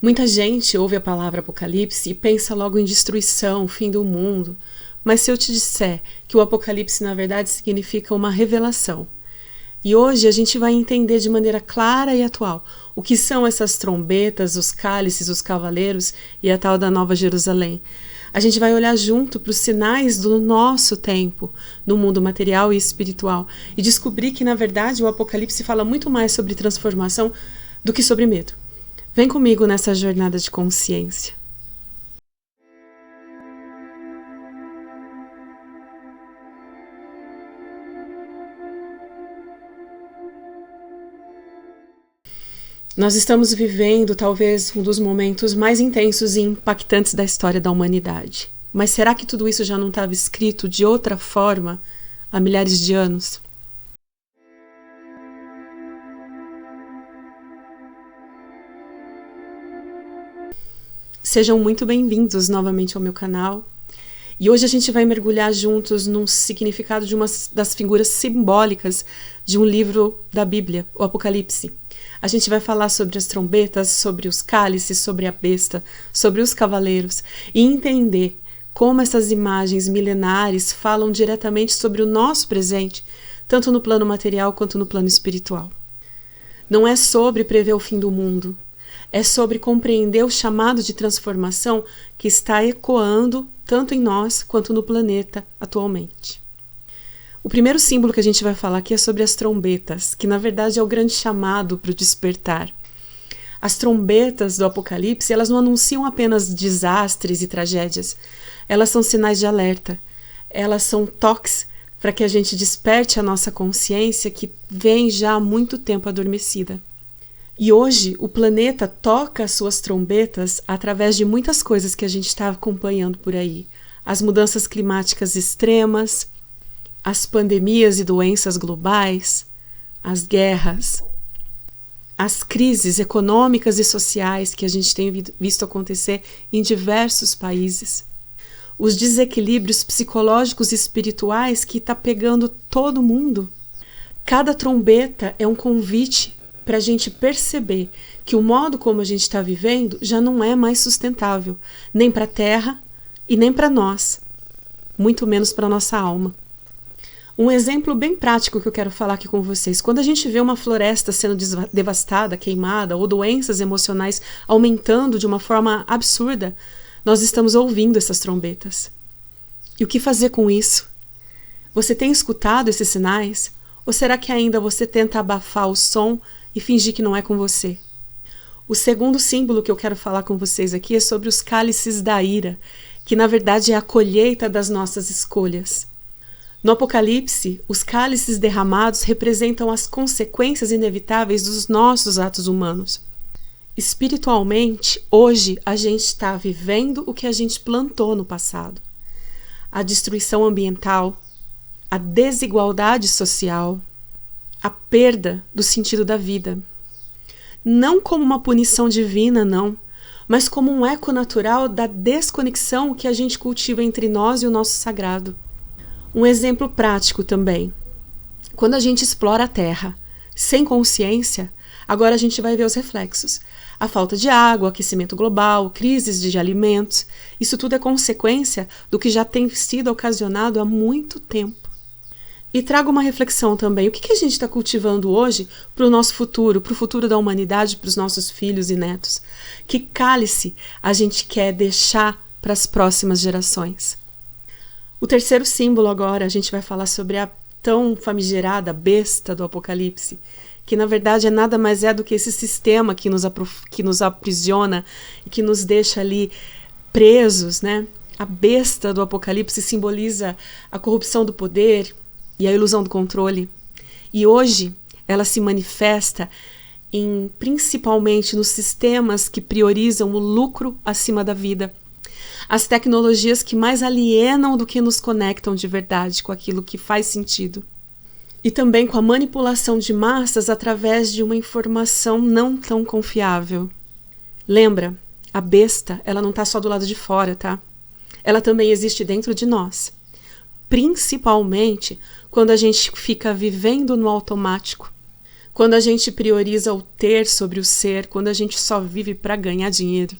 Muita gente ouve a palavra Apocalipse e pensa logo em destruição, fim do mundo. Mas se eu te disser que o Apocalipse na verdade significa uma revelação, e hoje a gente vai entender de maneira clara e atual o que são essas trombetas, os cálices, os cavaleiros e a tal da Nova Jerusalém. A gente vai olhar junto para os sinais do nosso tempo, no mundo material e espiritual, e descobrir que, na verdade, o Apocalipse fala muito mais sobre transformação do que sobre medo. Vem comigo nessa jornada de consciência. Nós estamos vivendo talvez um dos momentos mais intensos e impactantes da história da humanidade. Mas será que tudo isso já não estava escrito de outra forma há milhares de anos? Sejam muito bem-vindos novamente ao meu canal. E hoje a gente vai mergulhar juntos num significado de uma das figuras simbólicas de um livro da Bíblia, o Apocalipse. A gente vai falar sobre as trombetas, sobre os cálices, sobre a besta, sobre os cavaleiros e entender como essas imagens milenares falam diretamente sobre o nosso presente, tanto no plano material quanto no plano espiritual. Não é sobre prever o fim do mundo, é sobre compreender o chamado de transformação que está ecoando tanto em nós quanto no planeta atualmente. O primeiro símbolo que a gente vai falar aqui é sobre as trombetas, que na verdade é o grande chamado para o despertar. As trombetas do Apocalipse, elas não anunciam apenas desastres e tragédias, elas são sinais de alerta, elas são toques para que a gente desperte a nossa consciência que vem já há muito tempo adormecida. E hoje o planeta toca as suas trombetas através de muitas coisas que a gente está acompanhando por aí. As mudanças climáticas extremas, as pandemias e doenças globais, as guerras, as crises econômicas e sociais que a gente tem visto acontecer em diversos países, os desequilíbrios psicológicos e espirituais que está pegando todo mundo. Cada trombeta é um convite para a gente perceber que o modo como a gente está vivendo já não é mais sustentável, nem para a Terra e nem para nós, muito menos para a nossa alma. Um exemplo bem prático que eu quero falar aqui com vocês. Quando a gente vê uma floresta sendo devastada, queimada, ou doenças emocionais aumentando de uma forma absurda, nós estamos ouvindo essas trombetas. E o que fazer com isso? Você tem escutado esses sinais? Ou será que ainda você tenta abafar o som e fingir que não é com você? O segundo símbolo que eu quero falar com vocês aqui é sobre os cálices da ira, que na verdade é a colheita das nossas escolhas. No Apocalipse, os cálices derramados representam as consequências inevitáveis dos nossos atos humanos. Espiritualmente, hoje a gente está vivendo o que a gente plantou no passado. A destruição ambiental, a desigualdade social, a perda do sentido da vida. Não como uma punição divina, não, mas como um eco natural da desconexão que a gente cultiva entre nós e o nosso sagrado. Um exemplo prático também. Quando a gente explora a Terra sem consciência, agora a gente vai ver os reflexos. A falta de água, aquecimento global, crises de alimentos, isso tudo é consequência do que já tem sido ocasionado há muito tempo. E trago uma reflexão também. O que a gente está cultivando hoje para o nosso futuro, para o futuro da humanidade, para os nossos filhos e netos? Que cálice a gente quer deixar para as próximas gerações? O terceiro símbolo agora, a gente vai falar sobre a tão famigerada besta do Apocalipse, que na verdade é nada mais é do que esse sistema que nos aprisiona e que nos deixa ali presos, né? A besta do Apocalipse simboliza a corrupção do poder e a ilusão do controle. E hoje ela se manifesta principalmente nos sistemas que priorizam o lucro acima da vida. As tecnologias que mais alienam do que nos conectam de verdade com aquilo que faz sentido. E também com a manipulação de massas através de uma informação não tão confiável. Lembra, a besta, ela não está só do lado de fora, tá? Ela também existe dentro de nós. Principalmente quando a gente fica vivendo no automático. quando a gente prioriza o ter sobre o ser, quando a gente só vive para ganhar dinheiro,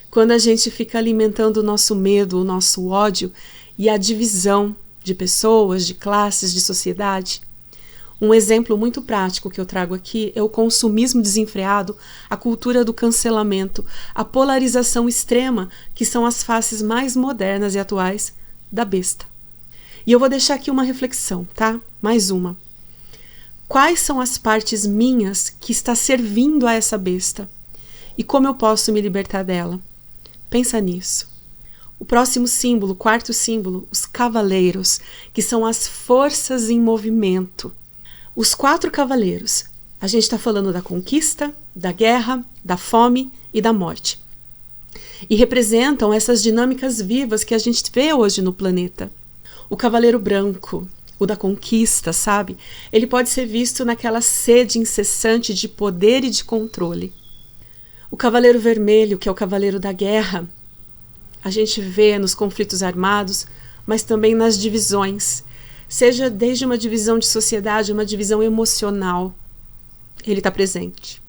quando a gente fica alimentando o nosso medo, o nosso ódio e a divisão de pessoas, de classes, de sociedade. Um exemplo muito prático que eu trago aqui é o consumismo desenfreado, a cultura do cancelamento, a polarização extrema, que são as faces mais modernas e atuais da besta. E eu vou deixar aqui uma reflexão, tá? Mais uma. Quais são as partes minhas que está servindo a essa besta? E como eu posso me libertar dela? Pensa nisso. O próximo símbolo, o quarto símbolo, os cavaleiros, que são as forças em movimento. Os 4 cavaleiros. A gente está falando da conquista, da guerra, da fome e da morte. E representam essas dinâmicas vivas que a gente vê hoje no planeta. O cavaleiro branco, o da conquista, sabe? Ele pode ser visto naquela sede incessante de poder e de controle. O cavaleiro vermelho, que é o cavaleiro da guerra, a gente vê nos conflitos armados, mas também nas divisões, seja desde uma divisão de sociedade, uma divisão emocional, ele está presente.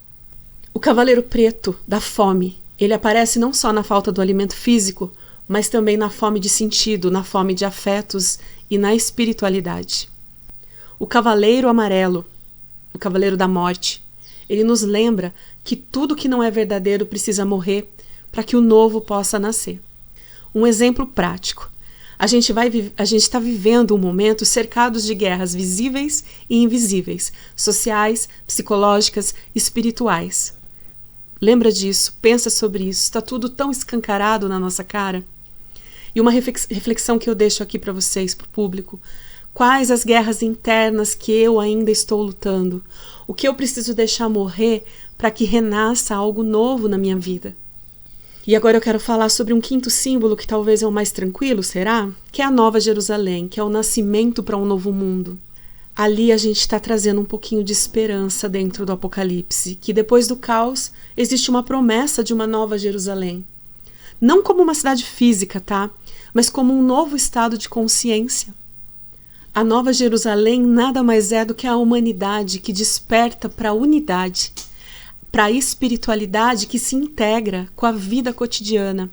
O cavaleiro preto, da fome, ele aparece não só na falta do alimento físico, mas também na fome de sentido, na fome de afetos e na espiritualidade. O cavaleiro amarelo, o cavaleiro da morte, ele nos lembra que tudo que não é verdadeiro precisa morrer para que o novo possa nascer. Um exemplo prático. A gente está vivendo um momento cercados de guerras visíveis e invisíveis, sociais, psicológicas, espirituais. Lembra disso, pensa sobre isso, está tudo tão escancarado na nossa cara. E uma reflexão que eu deixo aqui para vocês, para o público. Quais as guerras internas que eu ainda estou lutando? O que eu preciso deixar morrer para que renasça algo novo na minha vida? E agora eu quero falar sobre um quinto símbolo que talvez é o mais tranquilo, será? Que é a Nova Jerusalém, que é o nascimento para um novo mundo. Ali a gente está trazendo um pouquinho de esperança dentro do Apocalipse, que depois do caos existe uma promessa de uma Nova Jerusalém. Não como uma cidade física, tá? Mas como um novo estado de consciência. A Nova Jerusalém nada mais é do que a humanidade que desperta para a unidade, para a espiritualidade que se integra com a vida cotidiana.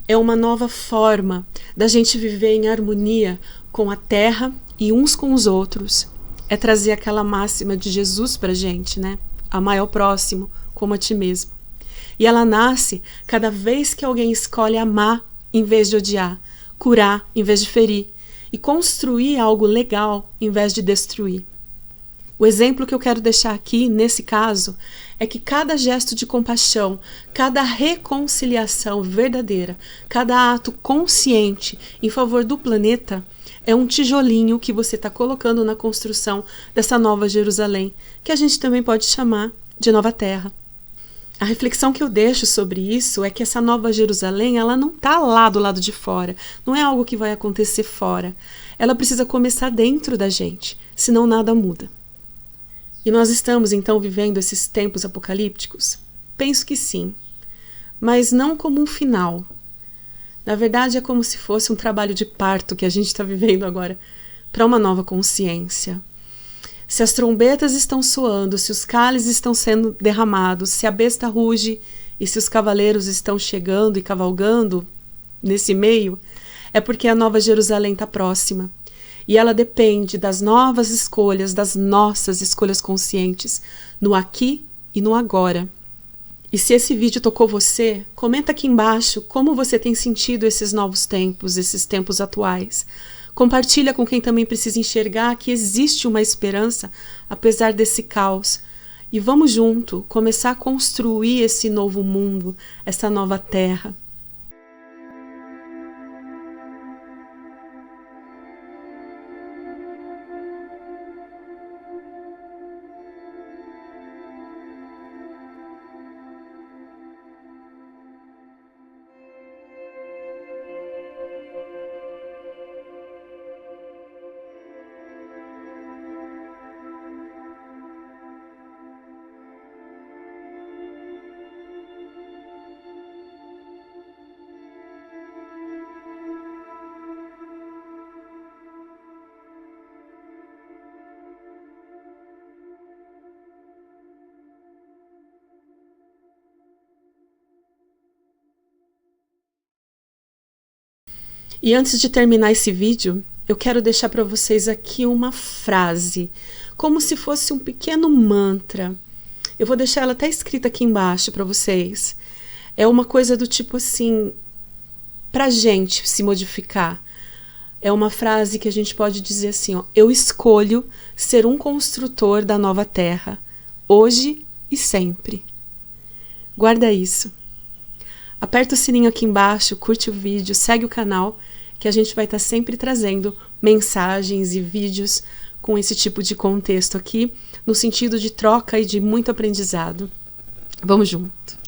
É uma nova forma da gente viver em harmonia com a terra e uns com os outros. É trazer aquela máxima de Jesus para a gente, né? Amar ao próximo como a ti mesmo. E ela nasce cada vez que alguém escolhe amar em vez de odiar, curar em vez de ferir e construir algo legal em vez de destruir. O exemplo que eu quero deixar aqui, nesse caso, é que cada gesto de compaixão, cada reconciliação verdadeira, cada ato consciente em favor do planeta é um tijolinho que você está colocando na construção dessa nova Jerusalém, que a gente também pode chamar de Nova Terra. A reflexão que eu deixo sobre isso é que essa Nova Jerusalém, ela não está lá do lado de fora, não é algo que vai acontecer fora. Ela precisa começar dentro da gente, senão nada muda. E nós estamos então vivendo esses tempos apocalípticos? Penso que sim, mas não como um final. Na verdade é como se fosse um trabalho de parto que a gente está vivendo agora para uma nova consciência. Se as trombetas estão soando, se os cálices estão sendo derramados, se a besta ruge e se os cavaleiros estão chegando e cavalgando nesse meio, é porque a Nova Jerusalém está próxima. E ela depende das novas escolhas, das nossas escolhas conscientes, no aqui e no agora. E se esse vídeo tocou você, comenta aqui embaixo como você tem sentido esses novos tempos, esses tempos atuais. Compartilha com quem também precisa enxergar que existe uma esperança, apesar desse caos. E vamos junto começar a construir esse novo mundo, essa nova terra. E antes de terminar esse vídeo, eu quero deixar para vocês aqui uma frase, como se fosse um pequeno mantra. Eu vou deixar ela até escrita aqui embaixo para vocês. É uma coisa do tipo assim, para a gente se modificar. É uma frase que a gente pode dizer assim, ó, eu escolho ser um construtor da nova terra, hoje e sempre. Guarda isso. Aperta o sininho aqui embaixo, curte o vídeo, segue o canal, que a gente vai estar sempre trazendo mensagens e vídeos com esse tipo de contexto aqui, no sentido de troca e de muito aprendizado. Vamos junto!